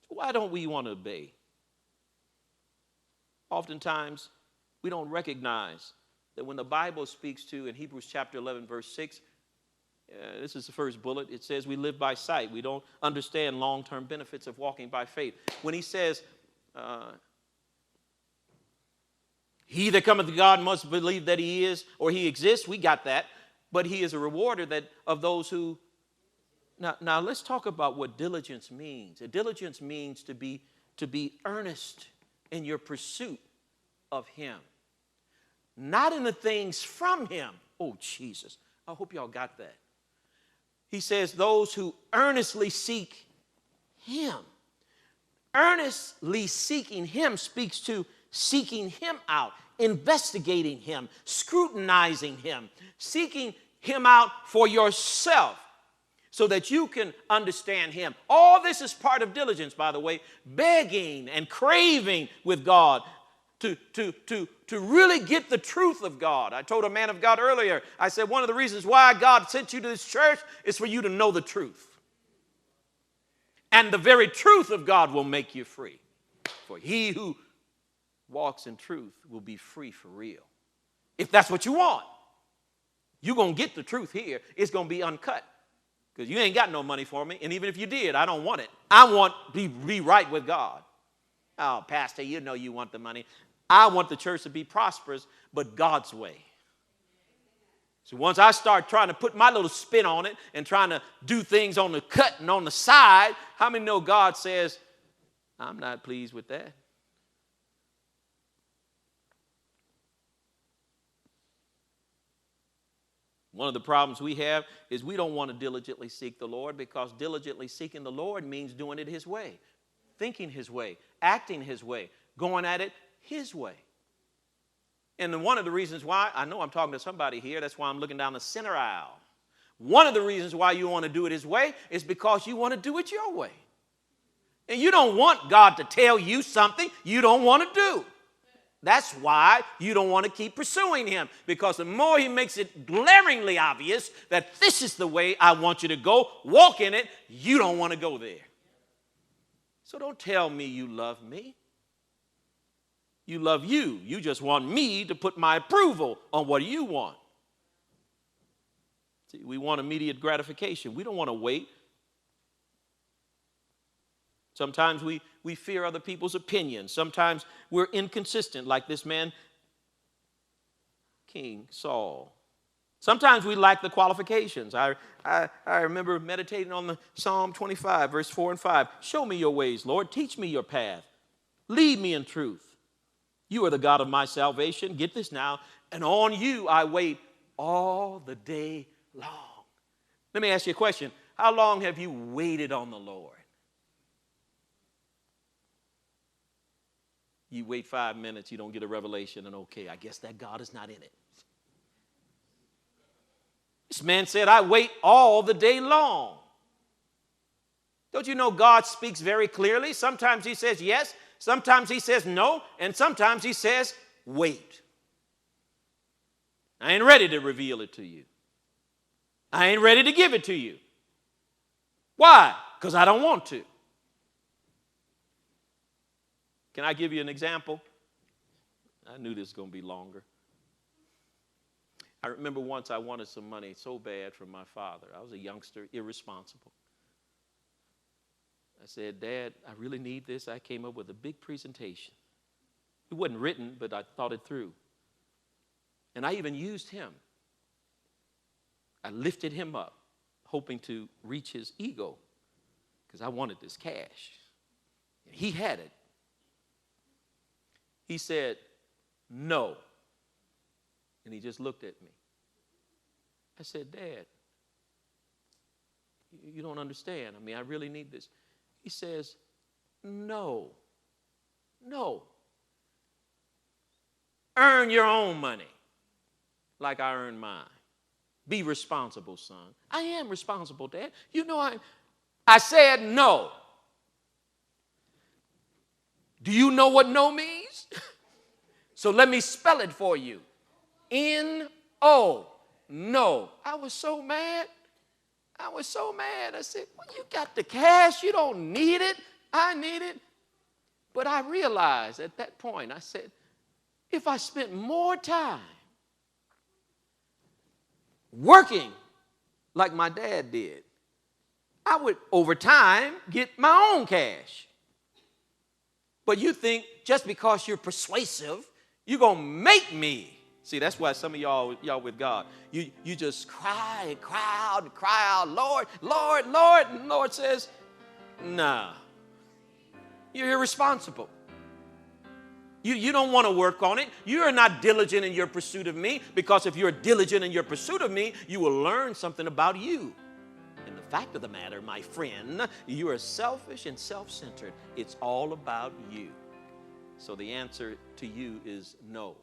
Why don't we want to obey? Oftentimes, we don't recognize that when the Bible speaks to, in Hebrews chapter 11, verse 6, this is the first bullet, it says we live by sight. We don't understand long-term benefits of walking by faith. When he says, he that cometh to God must believe that he is, or he exists, we got that. But he is a rewarder of those who... Now let's talk about what diligence means. Diligence means to be earnest in your pursuit of him. Not in the things from him. Oh, Jesus. I hope y'all got that. He says those who earnestly seek him. Earnestly seeking him speaks to seeking him out, investigating him, scrutinizing him, seeking him out for yourself, so that you can understand him. All this is part of diligence, by the way, begging and craving with God to really get the truth of God. I told a man of God earlier, I said, one of the reasons why God sent you to this church is for you to know the truth. And the very truth of God will make you free. For he who walks in truth will be free for real. If that's what you want, you're going to get the truth here. It's going to be uncut. Because you ain't got no money for me. And even if you did, I don't want it. I want to be right with God. Oh, Pastor, you know you want the money. I want the church to be prosperous, but God's way. So once I start trying to put my little spin on it and trying to do things on the cut and on the side, how many know God says, I'm not pleased with that? One of the problems we have is we don't want to diligently seek the Lord, because diligently seeking the Lord means doing it his way, thinking his way, acting his way, going at it his way. And one of the reasons why, I know I'm talking to somebody here, that's why I'm looking down the center aisle. One of the reasons why you want to do it his way is because you want to do it your way. And you don't want God to tell you something you don't want to do. That's why you don't want to keep pursuing him, because the more he makes it glaringly obvious that this is the way I want you to go, walk in it, you don't want to go there. So don't tell me you love me. You love you. You just want me to put my approval on what you want. See, we want immediate gratification. We don't want to wait. Sometimes we fear other people's opinions. Sometimes we're inconsistent, like this man, King Saul. Sometimes we lack the qualifications. I remember meditating on the Psalm 25, verse 4 and 5. Show me your ways, Lord. Teach me your path. Lead me in truth. You are the God of my salvation. Get this now. And on you I wait all the day long. Let me ask you a question. How long have you waited on the Lord? You wait 5 minutes, you don't get a revelation, and okay, I guess that God is not in it. This man said, I wait all the day long. Don't you know God speaks very clearly? Sometimes he says yes, sometimes he says no, and sometimes he says wait. I ain't ready to reveal it to you. I ain't ready to give it to you. Why? Because I don't want to. Can I give you an example? I knew this was going to be longer. I remember once I wanted some money so bad from my father. I was a youngster, irresponsible. I said, Dad, I really need this. I came up with a big presentation. It wasn't written, but I thought it through. And I even used him. I lifted him up, hoping to reach his ego, because I wanted this cash. He had it. He said, no. And he just looked at me. I said, Dad, you don't understand. I mean, I really need this. He says, no. Earn your own money like I earn mine. Be responsible, son. I am responsible, Dad. You know I said no. Do you know what no means? So let me spell it for you. N-O, no. I was so mad. I said, well, you got the cash. You don't need it. I need it. But I realized at that point, I said, if I spent more time working like my dad did, I would, over time, get my own cash. But you think just because you're persuasive, you're going to make me. See, that's why some of y'all with God, you just cry and cry out and cry out, Lord, Lord, Lord. And the Lord says, nah, you're irresponsible. You don't want to work on it. You are not diligent in your pursuit of me, because if you're diligent in your pursuit of me, you will learn something about you. And the fact of the matter, my friend, you are selfish and self-centered. It's all about you. So the answer to you is no.